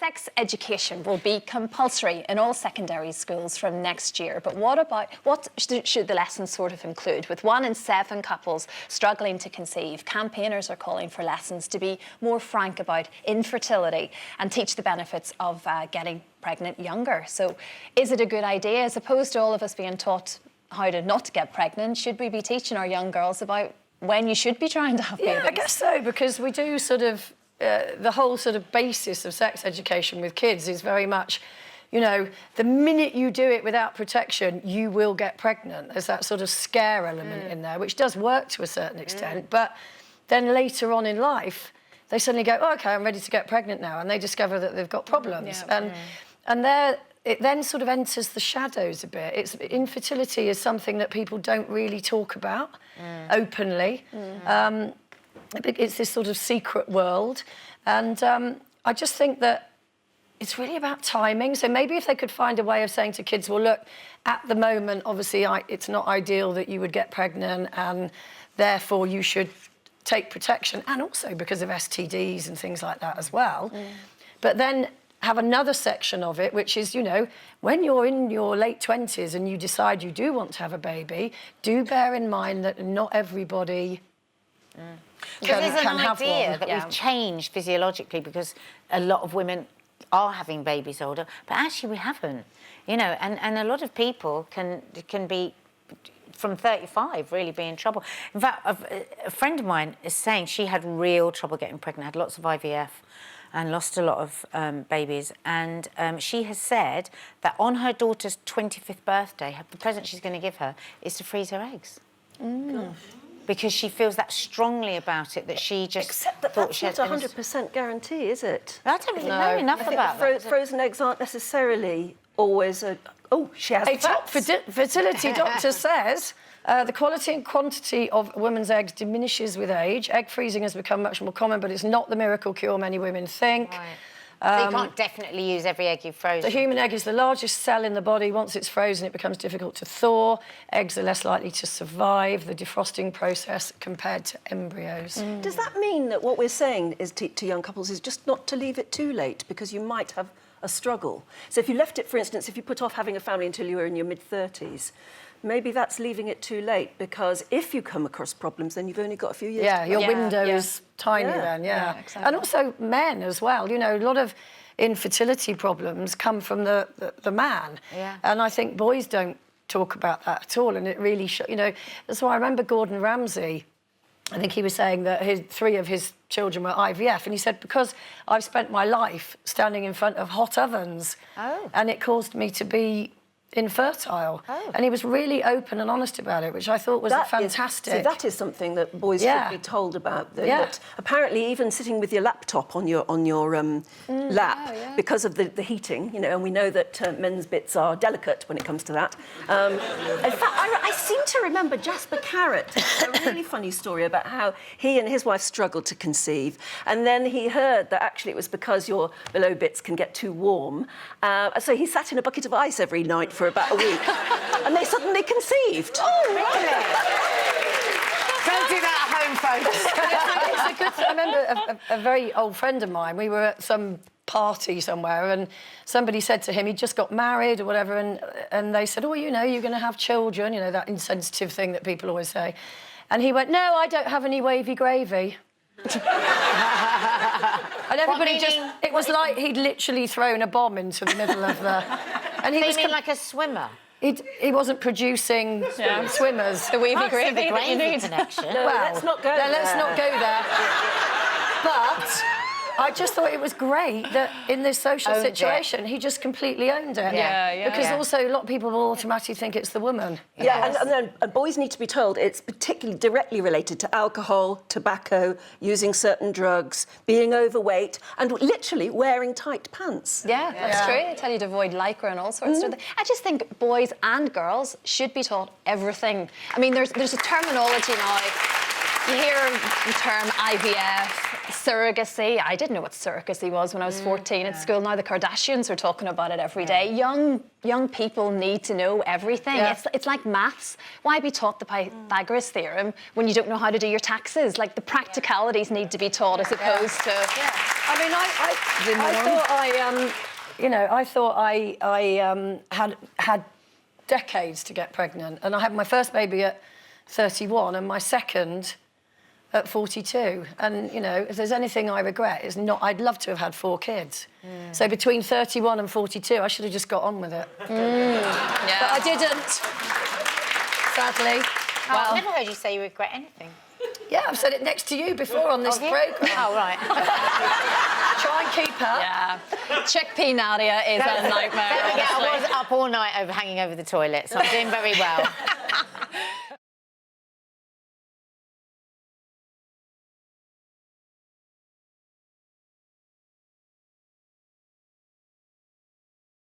Sex education will be compulsory in all secondary schools from next year, but what should the lessons sort of include? With 1 in 7 couples struggling to conceive, campaigners are calling for lessons to be more frank about infertility and teach the benefits of getting pregnant younger. So is it a good idea? As opposed to all of us being taught how to not get pregnant, should we be teaching our young girls about when you should be trying to have babies? Yeah, I guess so, because we do sort of... the whole sort of basis of sex education with kids is very much, you know, the minute you do it without protection, you will get pregnant. There's that sort of scare element in there, which does work to a certain extent. But then later on in life, they suddenly go, oh, OK, I'm ready to get pregnant now. And they discover that they've got problems. And it then sort of enters the shadows a bit. Infertility is something that people don't really talk about openly. It's this sort of secret world. And I just think that it's really about timing. So maybe if they could find a way of saying to kids, well, look, at the moment, obviously, it's not ideal that you would get pregnant and therefore you should take protection, and also because of STDs and things like that as well. But then have another section of it, which is, you know, when you're in your late 20s and you decide you do want to have a baby, do bear in mind that not everybody... Because there's an idea that we've changed physiologically because a lot of women are having babies older, but actually we haven't, you know, and a lot of people can be from 35 really be in trouble. In fact, a friend of mine is saying she had real trouble getting pregnant, had lots of IVF and lost a lot of babies, and she has said that on her daughter's 25th birthday, the present she's going to give her is to freeze her eggs. Because she feels that strongly about it, that she just Except that thought that's not a 100% guarantee, is it? I don't really know enough about that. Frozen eggs aren't necessarily always a... Oh, she has... A top fertility doctor says the quality and quantity of a woman's eggs diminishes with age. Egg freezing has become much more common, but it's not the miracle cure many women think. Right. So you can't definitely use every egg you've frozen. The human egg is the largest cell in the body. Once it's frozen, it becomes difficult to thaw. Eggs are less likely to survive the defrosting process compared to embryos. Does that mean that what we're saying is to young couples is just not to leave it too late, because you might have a struggle? So if you left it, for instance, if you put off having a family until you were in your mid-30s, maybe that's leaving it too late, because if you come across problems, then you've only got a few years. Yeah, your window is tiny then, exactly. And also men as well. You know, a lot of infertility problems come from the man. And I think boys don't talk about that at all, and it really you know, that's why I remember Gordon Ramsay, I think he was saying that 3 of his children were IVF, and he said, because I've spent my life standing in front of hot ovens, and it caused me to be infertile. And he was really open and honest about it, which I thought was fantastic. See, that is something that boys should be told about. That apparently, even sitting with your laptop on your lap, because of the heating, you know, and we know that men's bits are delicate when it comes to that. In fact, I seem to remember Jasper Carrot, a really funny story about how he and his wife struggled to conceive, and then he heard that actually it was because your below bits can get too warm. So he sat in a bucket of ice every night for about a week, and they suddenly conceived. Oh, really? Don't do that at home, folks. It's a good thing. I remember a very old friend of mine, we were at some party somewhere, and somebody said to him, he'd just got married or whatever, and they said, oh, you know, you're going to have children, you know, that insensitive thing that people always say. And he went, no, I don't have any wavy gravy. And everybody it was like he'd literally thrown a bomb into the middle of the... And he was like a swimmer. He wasn't producing swimmers. The wavy gravy that you need. No, let's not go there. Let's not go there. But I just thought it was great that in this social situation, he just completely owned it. Because also a lot of people will automatically think it's the woman. And then boys need to be told it's particularly directly related to alcohol, tobacco, using certain drugs, being overweight, and literally wearing tight pants. Yeah, that's true. They tell you to avoid lycra and all sorts of things. I just think boys and girls should be taught everything. I mean, there's a terminology now. You hear the term IVF, surrogacy. I didn't know what surrogacy was when I was 14 at school. Now the Kardashians are talking about it every day. Young people need to know everything. It's like maths. Why be taught the Pythagoras theorem when you don't know how to do your taxes? Like, the practicalities need to be taught as opposed to... I mean, I thought I had decades to get pregnant, and I had my first baby at 31 and my second at 42. And, you know, if there's anything I regret, it's not... I'd love to have had 4 kids. So between 31 and 42, I should have just got on with it. Yeah. But I didn't, sadly. Well, I've never heard you say you regret anything. Yeah, I've said it next to you before on this programme. Oh, right. Try and keep her. Yeah. Chickpea Nadia is a nightmare. Don't forget, I was up all night hanging over the toilet, so I'm doing very well.